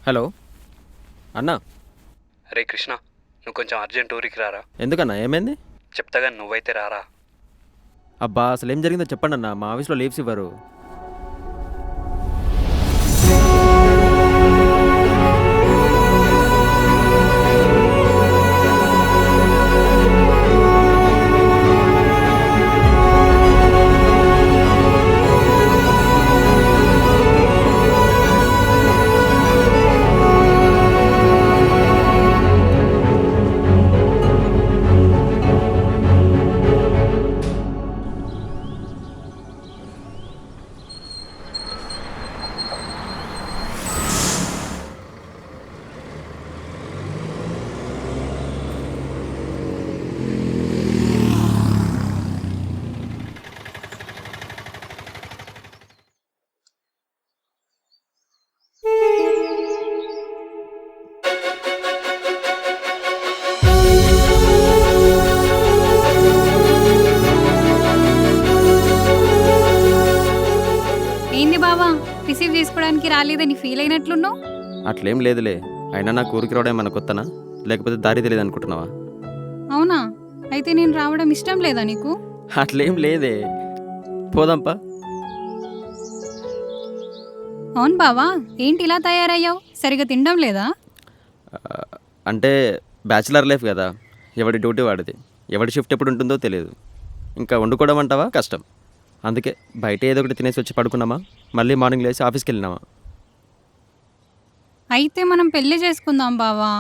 Hello అన్నా. అరే కృష్ణ, నువ్వు కొంచెం అర్జెంట్ ఊరికి రారా. ఎందుకన్నా, ఏమైంది? చెప్తాగా, నువ్వైతే రారా. అబ్బా, అసలు ఏం జరిగిందో చెప్పండి అన్న. మా ఆఫీస్లో లీవ్స్ ఇవ్వరు. ఏంది బావా, రిసీవ్ చేసుకోవడానికి రాలేదని ఫీల్ అయినట్లున్నావు? అట్లేం లేదులే. అయినా నాకు ఊరికి రావడం ఏమన్నా కొత్తనా, లేకపోతే దారి తెలియదు అనుకుంటున్నావా? అవునా? అయితే నేను రావడం ఇష్టం లేదా నీకు? అట్లేం లేదే, పోదాంపా. అవును బావా, ఏంటి ఇలా తయారయ్యావు? సరిగా తినడం లేదా? అంటే బ్యాచిలర్ లైఫ్ కదా, ఎవడి డ్యూటీ వాడిది. ఎవడి షిఫ్ట్ ఎప్పుడు ఉంటుందో తెలియదు. ఇంకా వండుకోవడం అంటావా కష్టం. అందుకే బయట ఏదో ఒకటి తినేసి వచ్చి పడుకున్నామా, మళ్ళీ మార్నింగ్ లేచి ఆఫీస్కి వెళ్ళినామా. అయితే మనం పెళ్లి చేసుకుందాం బావా.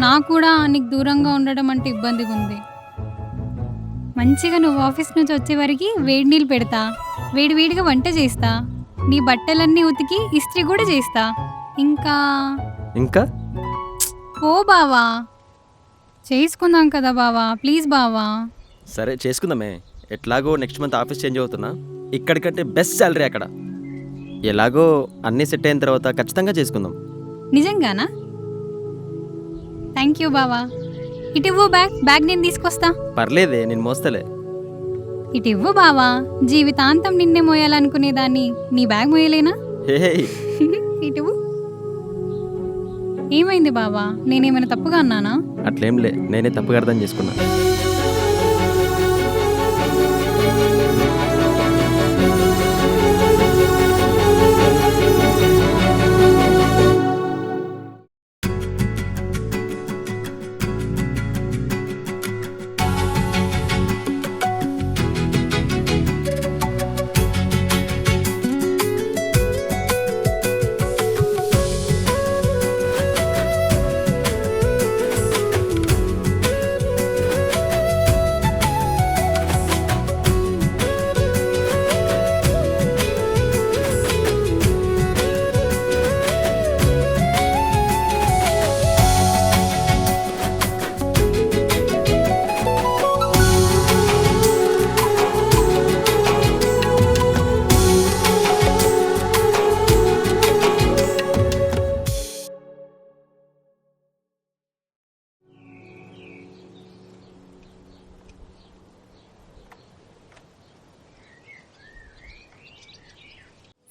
నాకు కూడా నీకు దూరంగా ఉండడం అంటే ఇబ్బందిగా ఉంది. మంచిగా నువ్వు ఆఫీస్ నుంచి వచ్చే వరకు వేడి నీళ్ళు పెడతా, వేడివేడిగా వంట చేస్తా, నీ బట్టలన్నీ ఉతికి ఇస్త్రీ కూడా చేస్తా. ఇంకా ఇంకా ఓ బావా, చేసుకుందాం కదా బావా, ప్లీజ్ బావా. సరే చేసుకుందామే. ఎట్లాగో నెక్స్ట్ మంత్ ఆఫీస్ చేంజ్ అవుతున్నా. ఇక్కడికంటే బెస్ట్ శాలరీ అక్కడ. ఎలాగో అన్నీ సెట్ అయిన తర్వాత ఖచ్చితంగా చేసుకుందాం. నిజంగానా? థ్యాంక్ యూ బావా. ఇటు ఇవ్వు బ్యాగ్ నేను తీసుకొస్తా. పర్లేదే, నేను మోస్తలే. ఇటు ఇవ్వు బావా, జీవితాంతం నిన్నే మోయాలనుకునేదాన్ని నీ బ్యాగ్ మోయలేనా? హే, ఇటు ఇవ్వు. ఏమైంది బావా, నేనేమైనా తప్పుగా అన్నానా? అట్లేంలే, నేనే తప్పుగా అర్థం చేసుకున్నా.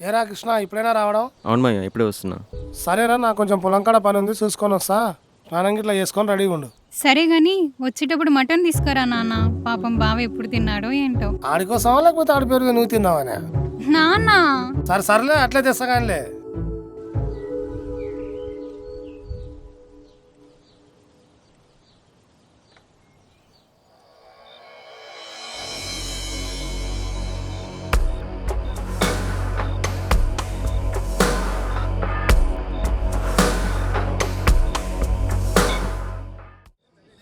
ఏరా కృష్ణ, ఇప్పుడైనా రావడం? అవును మాయ, ఇప్పుడే వస్తున్నా. సరేరా, నాకు కొంచెం పొలం కాడ పని ఉంది, చూసుకొని వస్తా. స్నానం గిట్లా చేసుకొని రెడీగా ఉండు. సరే గాని వచ్చేటప్పుడు మటన్ తీసుకురా నాన్న. పాపం బావ ఎప్పుడు తిన్నాడో ఏంటో. ఆడికోసమా లేకపోతే ఆడి పేరు నువ్వు తిందామనే? నాన్న సరే సర్లే, అట్లే తెస్తా కానిలే.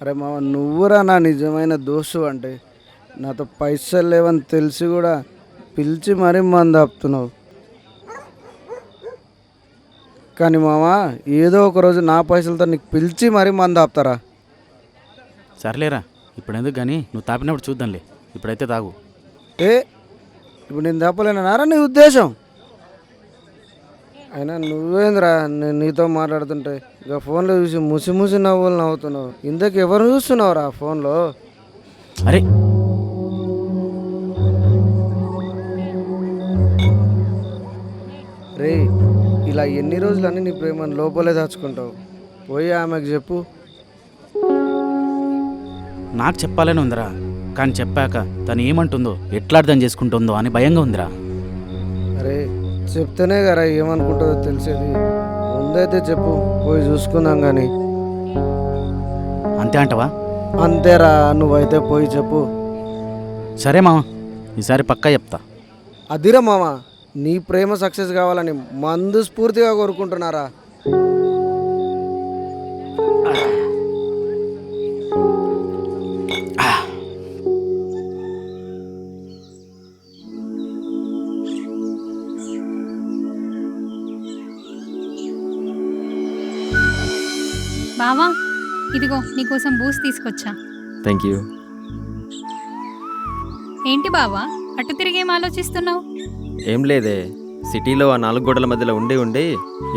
అరే మామ, నువ్వురా నా నిజమైన దోస్తు. అంటే నాతో పైసలు లేవని తెలిసి కూడా పిలిచి మరీ మంది ఆపుతున్నావు. కానీ మామ ఏదో ఒక రోజు నా పైసలతో నీకు పిలిచి మరీ మంది ఆపుతారా? సర్లేరా, ఇప్పుడు ఎందుకు కానీ నువ్వు తాపినప్పుడు చూద్దాంలే. ఇప్పుడైతే తాగు. ఏ ఇప్పుడు నేను తప్పలేనారా నీ ఉద్దేశం? అయినా నువ్వేంద్రా నేను నీతో మాట్లాడుతుంటే ఇక ఫోన్లో చూసి ముసి ముసి నవ్వులు నవ్వుతున్నావు. ఇంతకు ఎవరు చూస్తున్నావురా ఫోన్లో? అరే రే ఇలా ఎన్ని రోజులని నీ ప్రేమను లోపలే దాచుకుంటావు? పోయి ఆమెకు చెప్పు. నాకు చెప్పాలని ఉందిరా, కానీ చెప్పాక తను ఏమంటుందో ఎట్లా అర్థం చేసుకుంటుందో అని భయంగా ఉందిరా. అరే చెప్తేనే కదా ఏమనుకుంటుందో తెలిసేది. ముందైతే చెప్పు, పోయి చూసుకుందాం కానీ. అంతే అంటవా? అంతేరా, నువ్వైతే పోయి చెప్పు. సరే మామ, ఈసారి పక్కా చెప్తా. అదిరా మామ, నీ ప్రేమ సక్సెస్ కావాలని మందు స్ఫూర్తిగా కోరుకుంటున్నారా? బావా ఇదిగో నీకోసం బూస్ట్ తీసుకొచ్చా. Thank you. ఏంటి బావా అటు తిరిగేం ఆలోచిస్తున్నావు? ఏం లేదే, సిటీలో ఆ 4 గోడల మధ్యలో ఉండి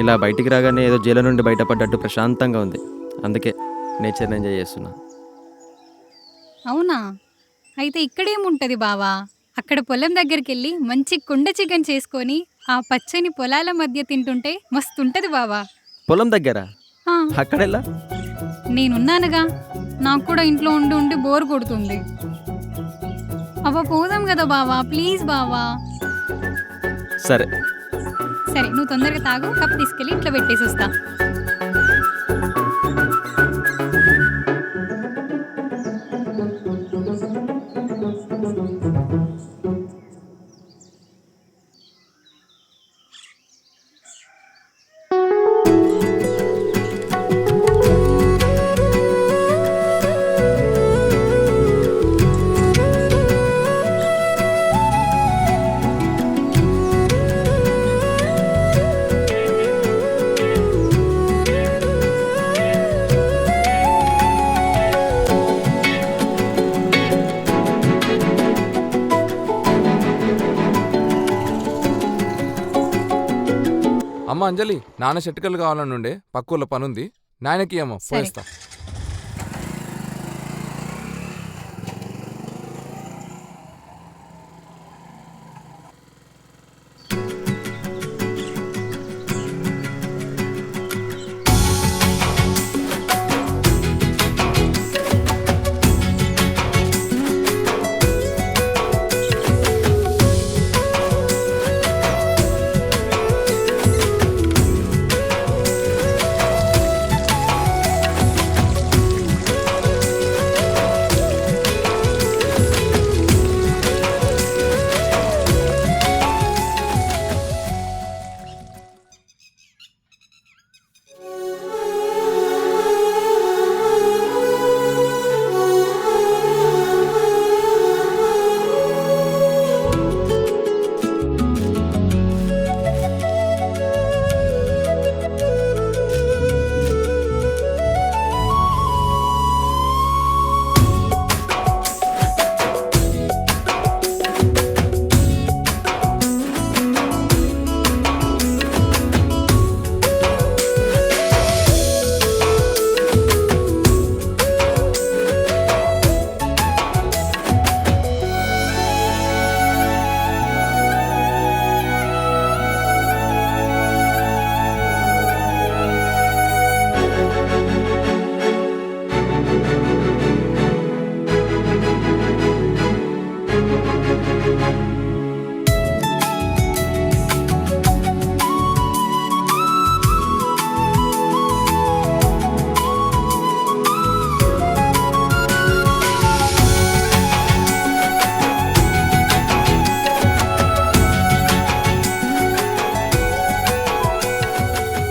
ఇలా బయటికి రాగానే ఏదో జైలు నుండి బయటపడ్డట్టు ప్రశాంతంగా ఉంది. అందుకే నేచర్ని ఎంజాయ్ చేస్తున్నా. అవునా? అయితే ఇక్కడేముంటుంది బావా, అక్కడ పొలం దగ్గరికి వెళ్ళి మంచి కుండ చికెన్ చేసుకొని ఆ పచ్చని పొలాల మధ్య తింటుంటే మస్తుంటది బావా. పొలం దగ్గర ఆ, అక్కడెలా? నేనున్నానుగా, నాకు కూడా ఇంట్లో ఉండి ఉండి బోర్ కొడుతుంది. అవ్వ పోదాం కదా బావా, ప్లీజ్ బావా. సరే. సరే నువ్వు తొందరగా తాగు, కప్ తీసుకెళ్ళి ఇంట్లో పెట్టేసి వస్తా. అమ్మ అంజలి, నాన్న షెట్కలు కావాలని ఉండే, పక్కూర్లో పనుంది. నాయనకి ఏమో పోయిస్తా.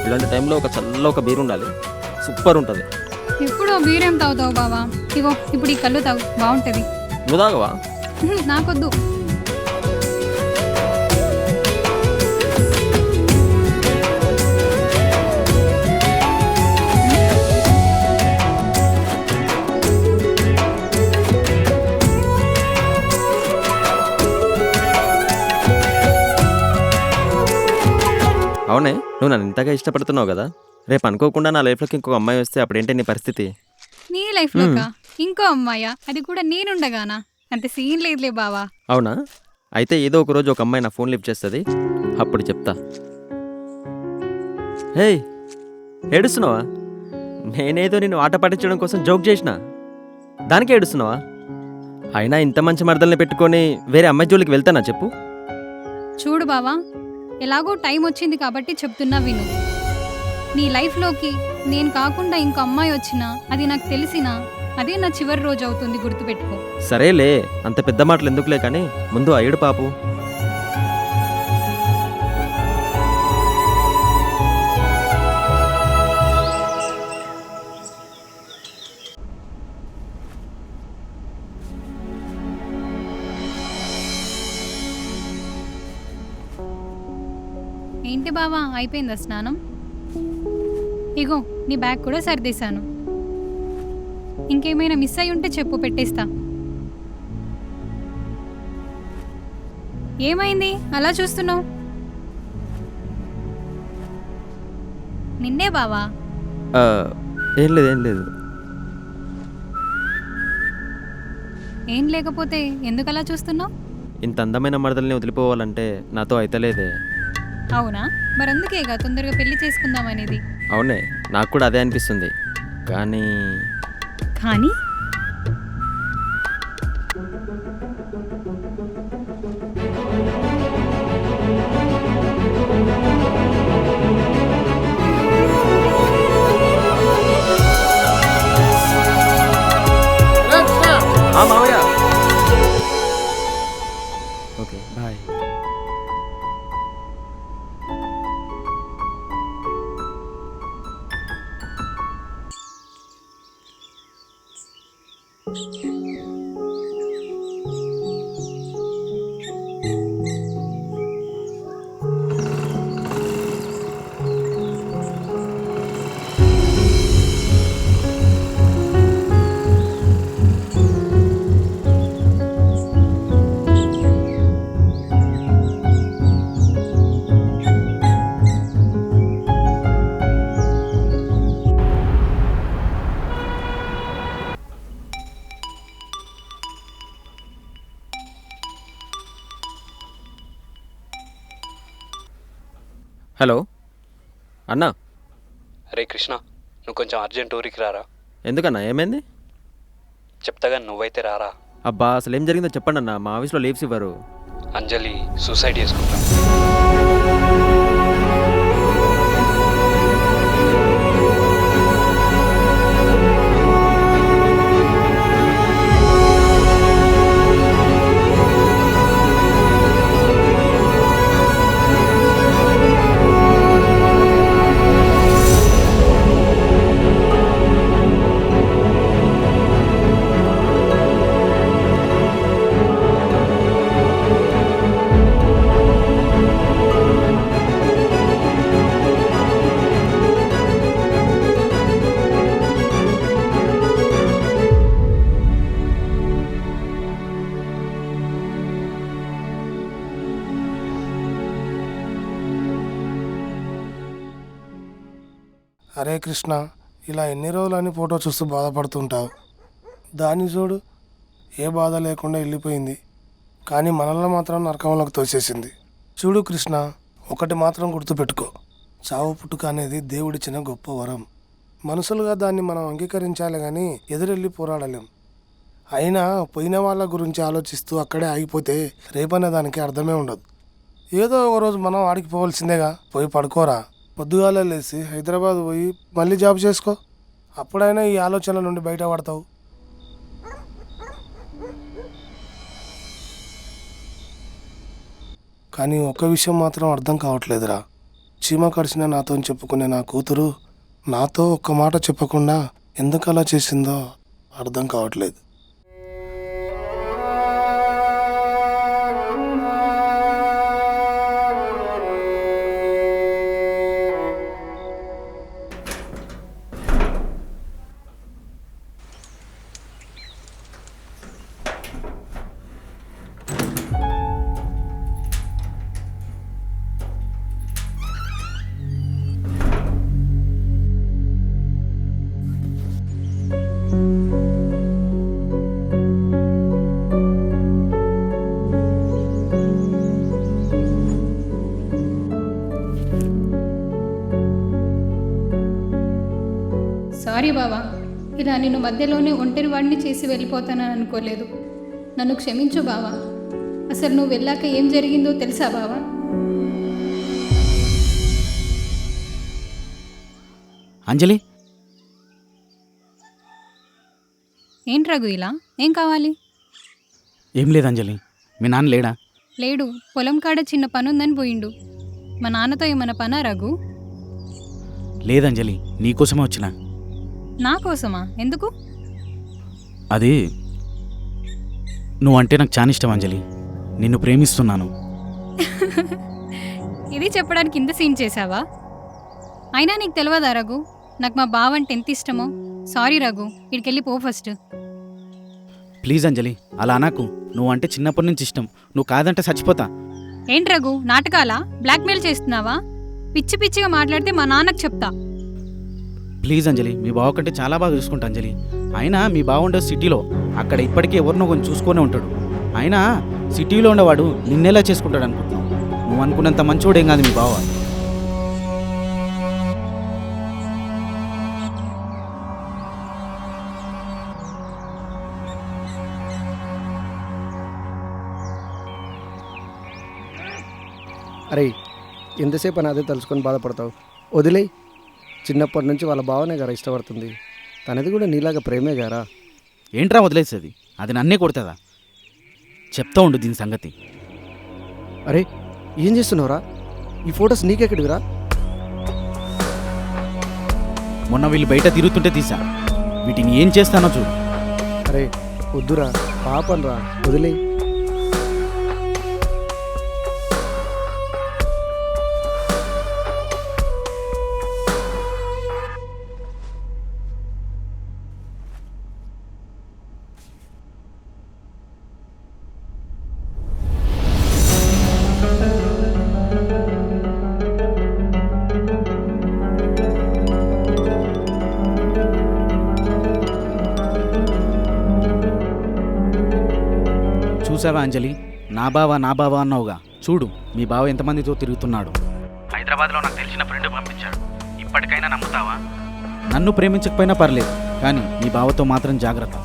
ఇలాంటి టైంలో ఒక బీర్ ఉండాలి, సూపర్ ఉంటుంది. ఎప్పుడు బీరేం తాగుతావు బావా? ఇగో ఇప్పుడు ఈ కళ్ళు తాగు, బాగుంటుంది. నువ్వు తాగవా? నాకొద్దు. సరేనే, నువ్వు నన్ను ఇంతగా ఇష్టపడుతున్నావు కదా, రేపు అనుకోకుండా నా లైఫ్లోకి ఇంకొక అమ్మాయి వస్తే అప్పుడేంటి నీ పరిస్థితి? నీ లైఫ్లోకా ఇంకో అమ్మాయా? అది కూడా నేనుండగానా? అంత సీన్ లేదులే బావా. అవునా? అయితే ఏదో ఒక రోజు ఒక అమ్మాయి నా ఫోన్ లిఫ్ట్ చేస్తుంది, అప్పుడు చెప్తా. హే, ఏడుస్తున్నావా? నేనేదో నిన్ను ఆట పట్టించడం కోసం జోక్ చేసిన, దానికే ఏడుస్తున్నావా? అయినా ఇంత మంచి మరదల్ని పెట్టుకొని వేరే అమ్మాయి జోలికి వెళ్తానా చెప్పు? చూడు బావా, ఎలాగో టైం వచ్చింది కాబట్టి చెప్తున్నా విను. నీ లైఫ్లోకి నేను కాకుండా ఇంకో అమ్మాయి వచ్చినా, అది నాకు తెలిసినా, అదే నా చివరి రోజు అవుతుంది, గుర్తుపెట్టుకో. సరేలే, అంత పెద్ద మాటలు ఎందుకులే కానీ ముందు ఆ ఏడు పాపు. ఏంటి బావా, అయిపోయిందా స్నానం? ఇగో నీ బ్యాగ్ కూడా సర్దేశాను. ఇంకేమైనా మిస్ అయి ఉంటే చెప్పు, పెట్టేస్తా. ఏమైంది అలా చూస్తున్నావు? నిన్నే బావా. ఆ, ఏం లేదు ఏం లేదు. ఏం లేకపోతే ఎందుకు అలా చూస్తున్నావు? ఇంత అందమైన మరదల్ని వదిలిపోవాలంటే నాతో అయితలేదే. అవునా? మరందుకేగా తొందరగా పెళ్లి చేసుకుందాం అనేది. అవునే, నాకు కూడా అదే అనిపిస్తుంది. కానీ కానీ మామయ్య, ఓకే బాయ్. హలో అన్నా. అరే కృష్ణ, నువ్వు కొంచెం అర్జెంట్ ఊరికి రారా. ఎందుకన్నా, ఏమైంది? చెప్తాగా, నువ్వైతే రారా. అబ్బా, అసలు ఏం జరిగిందో చెప్పండి అన్న, మా ఆఫీస్లో లీవ్స్ ఇవ్వరు. అంజలి సూసైడ్ చేసుకుంటా. అరే కృష్ణ, ఇలా ఎన్ని రోజులని ఫోటో చూస్తూ బాధపడుతుంటావు? దాన్ని చూడు, ఏ బాధ లేకుండా వెళ్ళిపోయింది, కానీ మనల్ని మాత్రం నరకంలోకి తోసేసింది. చూడు కృష్ణ, ఒకటి మాత్రం గుర్తుపెట్టుకో, చావు పుట్టుక అనేది దేవుడిచ్చిన గొప్ప వరం. మనుషులుగా దాన్ని మనం అంగీకరించాలి కానీ ఎదురెళ్ళి పోరాడలేం. అయినా పోయిన వాళ్ళ గురించి ఆలోచిస్తూ అక్కడే ఆగిపోతే రేపనే దానికి అర్థమే ఉండదు. ఏదో ఒక రోజు మనం ఆడికి పోవాల్సిందేగా. పోయి పడుకోరా, పొద్దుగాలే లేచి హైదరాబాద్ పోయి మళ్ళీ జాబ్ చేసుకో, అప్పుడైనా ఈ ఆలోచనల నుండి బయటపడతావు. కానీ ఒక్క విషయం మాత్రం అర్థం కావట్లేదురా. చీమ కడిచిన నాతో చెప్పుకునే నా కూతురు నాతో ఒక్క మాట చెప్పకుండా ఎందుకు అలా చేసిందో అర్థం కావట్లేదు. సారీ బావా, ఇలా నిన్ను మధ్యలోనే ఒంటరి వాడిని చేసి వెళ్ళిపోతానని అనుకోలేదు. నన్ను క్షమించు బావా. అసలు నువ్వు వెళ్ళాక ఏం జరిగిందో తెలుసా బావా? అంజలి, ఏంటి రఘు ఇలా? ఏం కావాలి? ఏం లేదు అంజలి, మీ నాన్న లేడా? లేడు, పొలం కాడ చిన్న పనుందని పోయిండు. మా నాన్నతో ఏమైనా పనా రఘు? లేదంజలి, నీకోసమే వచ్చిన. నా కోసమా? ఎందుకు? అది నువ్వంటే నాకు చాలా ఇష్టం అంజలి. నిన్ను ప్రేమిస్తున్నాను. ఇది చెప్పడానికి ఇంత సీన్ చేశావా? అయినా నీకు తెలియదా రఘు, నాకు మా బావ అంటే ఎంత ఇష్టమో? సారీ రఘు, ఇక్కడికెళ్ళి పో ఫస్ట్. ప్లీజ్ అంజలి, అలా అనకు. నువ్వంటే చిన్నప్పటి నుంచి ఇష్టం. నువ్వు కాదంటే చచ్చిపోతా. ఏంటి రఘు, నాటకాలా? బ్లాక్మెయిల్ చేస్తున్నావా? పిచ్చి పిచ్చిగా మాట్లాడితే మా నాన్నకు చెప్తా. ప్లీజ్ అంజలి, మీ బావ కంటే చాలా బాగా చూసుకుంటా అంజలి. అయినా మీ బావ ఉండే సిటీలో, అక్కడ ఇప్పటికీ ఎవరినో కొంచెం చూసుకొనే ఉంటాడు. అయినా సిటీలో ఉండేవాడు నిన్నెలా చేసుకుంటాడు అనుకుంటున్నావు? నువ్వు అనుకున్నంత మంచోడేం కాదు మీ బావ. అరే ఎంతసేపు అని అదే తలుచుకొని బాధపడతావు? వదిలే. చిన్నప్పటి నుంచి వాళ్ళ బావనే గారా ఇష్టపడుతుంది. తనది కూడా నీలాగా ప్రేమే గారా. ఏంట్రా వదిలేసేది? అది నన్నే కొడుతుందా? చెప్తా ఉండు దీని సంగతి. అరే ఏం చేస్తున్నావురా? ఈ ఫొటోస్ నీకెక్కడివిరా? మొన్న వీళ్ళు బయట తిరుగుతుంటే తీసా. వీటిని ఏం చేస్తానో చూడు. అరే వద్దురా, పాపన్రా, వదిలే. చూసావా అంజలి, నా బావ అన్నావుగా. చూడు మీ బావ ఎంతమందితో తిరుగుతున్నాడు. హైదరాబాద్లో నాకు తెలిసిన ఫ్రెండ్ పంపించాడు. ఇప్పటికైనా నమ్ముతావా? నన్ను ప్రేమించకపోయినా పర్లేదు, కానీ మీ బావతో మాత్రం జాగ్రత్త.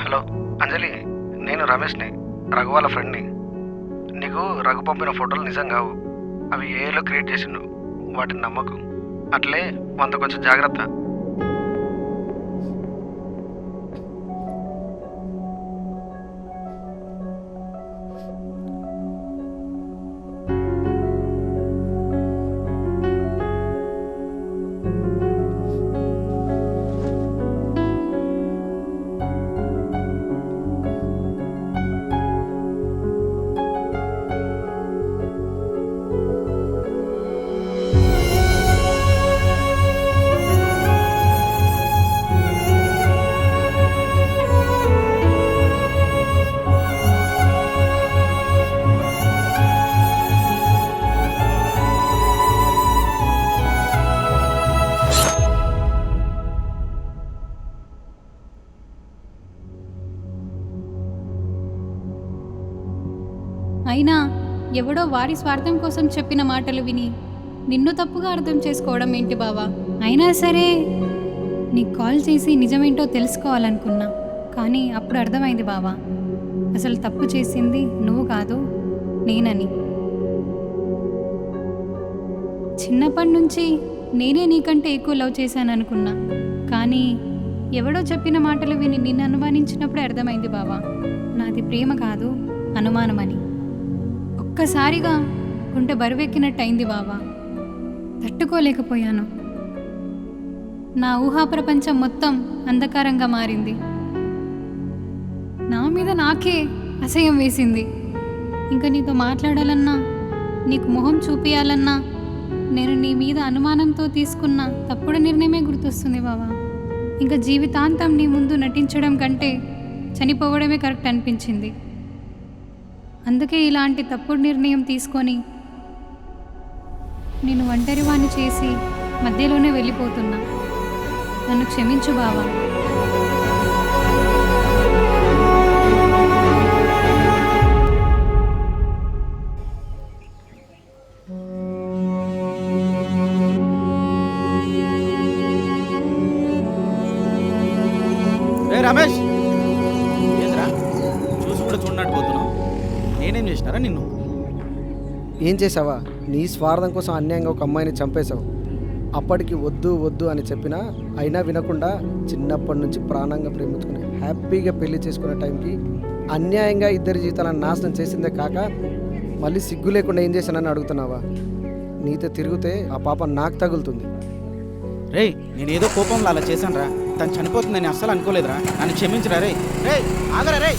హలో అంజలి, నేను రమేష్ని, రఘు వాళ్ళ ఫ్రెండ్ని. నీకు రఘు పంపిన ఫోటోలు నిజం కావు. అవి ఏలో క్రియేట్ చేసిండు. వాటిని నమ్మకు. అట్లే మనతో కొంచెం జాగ్రత్త. అయినా ఎవడో వారి స్వార్థం కోసం చెప్పిన మాటలు విని నిన్ను తప్పుగా అర్థం చేసుకోవడం ఏంటి బావా? అయినా సరే నీకు కాల్ చేసి నిజమేంటో తెలుసుకోవాలనుకున్నా, కానీ అప్పుడు అర్థమైంది బావా, అసలు తప్పు చేసింది నువ్వు కాదు నేనని. చిన్నప్పటి నుంచి నేనే నీకంటే ఎక్కువ లవ్ చేశాను అనుకున్నా, కానీ ఎవడో చెప్పిన మాటలు విని నిన్ను అనుమానించినప్పుడే అర్థమైంది బావా, నాది ప్రేమ కాదు అనుమానమని. ఒక్కసారిగా గుంటె బరువెక్కినట్టు అయింది బావా, తట్టుకోలేకపోయాను. నా ఊహా ప్రపంచం మొత్తం అంధకారంగా మారింది. నా మీద నాకే అసహ్యం వేసింది. ఇంకా నీతో మాట్లాడాలన్నా, నీకు మొహం చూపించాలన్నా నేను నీ మీద అనుమానంతో తీసుకున్న తప్పుడు నిర్ణయమే గుర్తొస్తుంది బావా. ఇంకా జీవితాంతం నీ ముందు నటించడం కంటే చనిపోవడమే కరెక్ట్ అనిపించింది. అందుకే ఇలాంటి తప్పుడు నిర్ణయం తీసుకొని నేను ఒంటరివాణ్ణి చేసి మధ్యలోనే వెళ్ళిపోతున్నా. నన్ను క్షమించు బావా. రే రమేష్, ఏంద్రా చూసి కూడా చూడనట్టు పోతున్నావు? నేనేం చేసినారా నిన్ను? ఏం చేసావా? నీ స్వార్థం కోసం అన్యాయంగా ఒక అమ్మాయిని చంపేశావు. అప్పటికి వద్దు వద్దు అని చెప్పినా అయినా వినకుండా చిన్నప్పటి నుంచి ప్రాణంగా ప్రేమించుకుని హ్యాపీగా పెళ్లి చేసుకునే టైంకి అన్యాయంగా ఇద్దరి జీవితాలను నాశనం చేసిందే కాక మళ్ళీ సిగ్గు లేకుండా ఏం చేశానని అడుగుతున్నావా? నీతో తిరిగితే ఆ పాప నాకు తగులుతుంది. రే నేనేదో కోపంలో అలా చేశాను రా. తను చనిపోతుందని అస్సలు అనుకోలేదురా. నన్ను క్షమించరా రే. రే ఆగరా రే.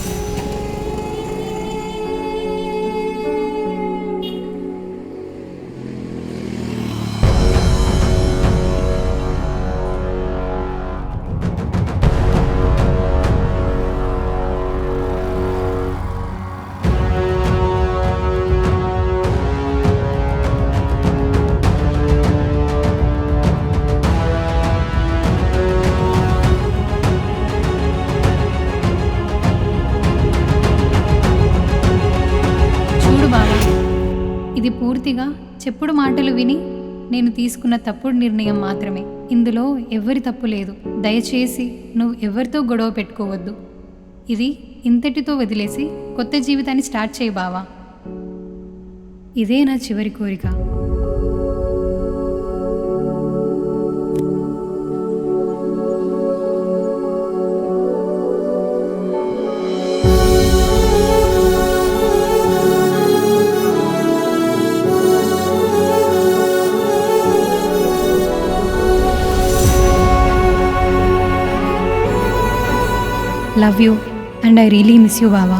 ఇది పూర్తిగా చెప్పుడు మాటలు విని నేను తీసుకున్న తప్పుడు నిర్ణయం మాత్రమే. ఇందులో ఎవరి తప్పు లేదు. దయచేసి నువ్వు ఎవరితో గొడవ పెట్టుకోవద్దు. ఇది ఇంతటితో వదిలేసి కొత్త జీవితాన్ని స్టార్ట్ చేయి బావా. ఇదే నా చివరి కోరిక. Love you and I really miss you, Baba.